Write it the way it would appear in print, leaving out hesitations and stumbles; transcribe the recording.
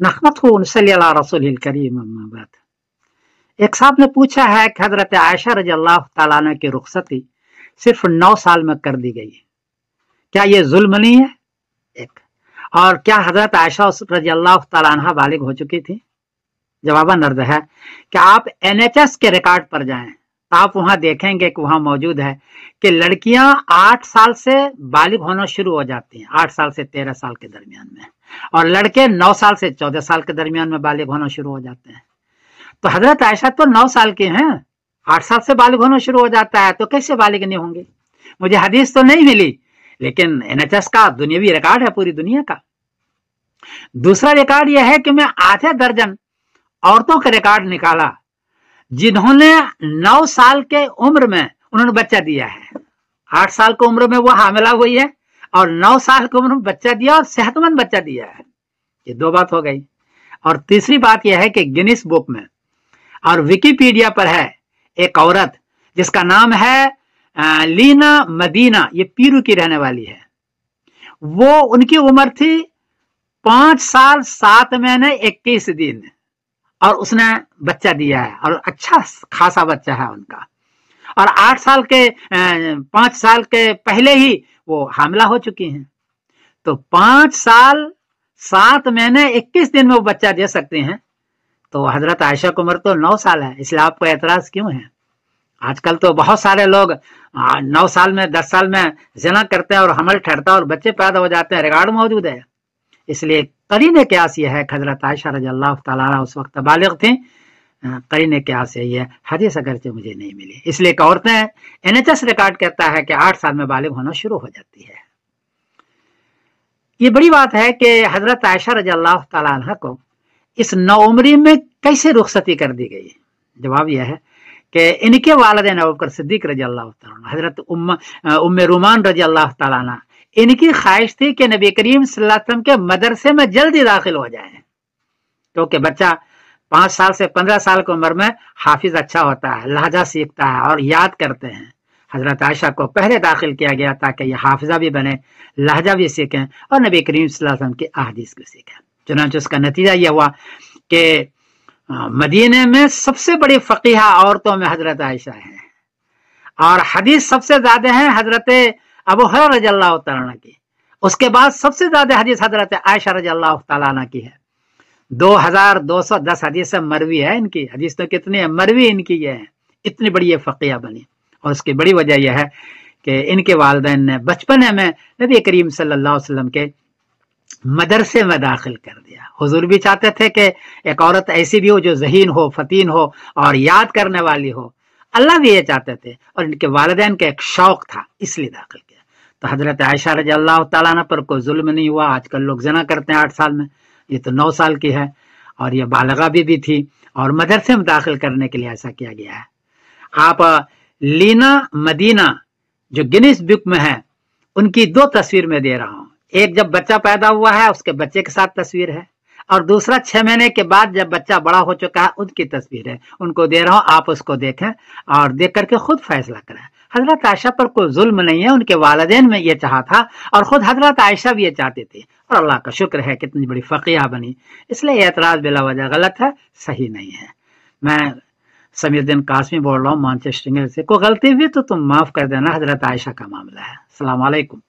नहमदुहु व नसल्ली अला रसूलिल करीम, अम्मा बाद। एक साहब ने पूछा है कि हजरत आयशा रजी अल्लाह तआला अन्हा की रुखसती सिर्फ 9 साल में कर दी गई, क्या ये जुल्म नहीं है? एक और क्या हजरत आयशा रजी अल्लाह तआला अन्हा बालिग हो चुकी थी? जवाबन अर्ज है कि आप NHS के रिकॉर्ड पर जाएं तो आप वहां देखेंगे कि वहां मौजूद है कि लड़कियां 8 साल से बालिग होना शुरू हो जाती हैं, 8 साल से 13 साल के दरमियान में, और लड़के 9 साल से 14 साल के दरमियान में बालिग होना शुरू हो जाते हैं। तो हजरत आयशा तो 9 साल की हैं, 8 साल से बालिग होना शुरू हो जाता है, तो कैसे बालिग नहीं होंगे? मुझे हदीस तो नहीं मिली, लेकिन NHS का दुनियावी रिकॉर्ड है पूरी दुनिया का। दूसरा रिकॉर्ड यह है कि मैं आधे दर्जन औरतों का रिकॉर्ड निकाला जिन्होंने 9 साल के उम्र में उन्होंने बच्चा दिया है। 8 साल की उम्र में वो हामिला हुई है और 9 साल की उम्र में बच्चा दिया और सेहतमंद बच्चा दिया है। ये 2 बात हो गई। और तीसरी बात यह है कि गिनीज बुक में और विकिपीडिया पर है एक औरत जिसका नाम है लीना मदीना, ये पीरू की रहने वाली है। वो उनकी उम्र थी 5 साल 7 महीने 21 दिन और उसने बच्चा दिया है और अच्छा खासा बच्चा है उनका। और 8 साल के 5 साल के पहले ही वो हामिला हो चुकी हैं। तो 5 साल 7 महीने 21 दिन में वो बच्चा दे सकते हैं। तो हजरत आयशा की उम्र तो 9 साल है, इसलिए आपको एतराज क्यों है? आजकल तो बहुत सारे लोग 9 साल में 10 साल में ज़िना करते हैं और हमल ठहरता है और बच्चे पैदा हो जाते हैं, रिकॉर्ड मौजूद है। इसलिए करीने क्यास यह है कि हजरत आयशा रज़ी अल्लाह तआला अन्हा उस वक्त बालिग थी। करीने क्यास यही है, हदीस अगरचे मुझे नहीं मिली। इसलिए एक औरतें NHS रिकॉर्ड कहता है कि 8 साल में बालिग होना शुरू हो जाती है। ये बड़ी बात है कि हजरत आयशा रज़ी अल्लाह तआला अन्हा को इस नौउम्री में कैसे रुखसती कर दी गई? जवाब यह है कि इनके वालिदैन अबू बकर सिद्दीक रज़ी अल्लाह तआला अन्हु, हजरत उम्मे रूमान रज़ी अल्लाह तआला अन्हा, इनकी ख्वाहिश थी कि नबी करीम सल्लल्लाहु अलैहि वसल्लम के मदरसे में जल्दी दाखिल हो जाएं, क्योंकि बच्चा 5 साल से 15 साल की उम्र में हाफिज अच्छा होता है, लहजा सीखता है और याद करते हैं। हजरत आयशा को पहले दाखिल किया गया ताकि ये हाफिजा भी बने, लहजा भी सीखें और नबी करीम सल्लल्लाहु अलैहि वसल्लम की अहादीस भी सीखें। चुनांचे उसका नतीजा यह हुआ कि मदीने में सबसे बड़ी फकीहा औरतों में हजरत आयशा है और हदीस सबसे ज्यादा है हजरत अबू हुरैरा रज़ी अल्लाह तआला अन्हु की। उसके बाद सबसे ज्यादा हदीस हजरत आयशा रज़ी अल्लाह तआला अन्हा की है। 2210 हदीस मरवी है इनकी। हदीस तो कितनी है, मरवी इनकी ये है। इतनी बड़ी ये फकीहा बनी और उसकी बड़ी वजह यह है कि इनके वालिदैन ने बचपन में नबी करीम सल्लल्लाहु अलैहि वसल्लम के मदरसे में दाखिल कर दिया। हुजूर भी चाहते थे कि एक औरत ऐसी भी हो जो ज़हीन हो, फतीन हो और याद करने वाली हो। अल्लाह भी ये चाहते थे और इनके वालिदैन का एक शौक था, इसलिए दाखिल किया। तो हजरत आयशा रज़ी अल्लाह तआला अन्हा पर कोई जुल्म नहीं हुआ। आजकल लोग ज़िना करते हैं 8 साल में, ये तो 9 साल की है और ये बालिगा भी थी और मदरसे में दाखिल करने के लिए ऐसा किया गया है। आप लीना मदीना जो गिनीज बुक में है उनकी 2 तस्वीर में दे रहा हूं। एक जब बच्चा पैदा हुआ है उसके बच्चे के साथ तस्वीर है और दूसरा 6 महीने के बाद जब बच्चा बड़ा हो चुका है उनकी तस्वीर है। उनको दे रहा हूं, आप उसको देखें और देख करके खुद फैसला करें। हजरत आयशा पर कोई जुल्म नहीं है, उनके वालिदैन में ये चाहा था और खुद हजरत आयशा भी ये चाहती थी और अल्लाह का शुक्र है कितनी बड़ी फकीहा बनी। इसलिए एतराज बिला वजह गलत है, सही नहीं है। मैं समीउद्दीन कासमी बोल रहा हूँ मैनचेस्टर से। कोई गलती हुई तो तुम माफ कर देना, हजरत आयशा का मामला है। अस्सलाम वालेकुम।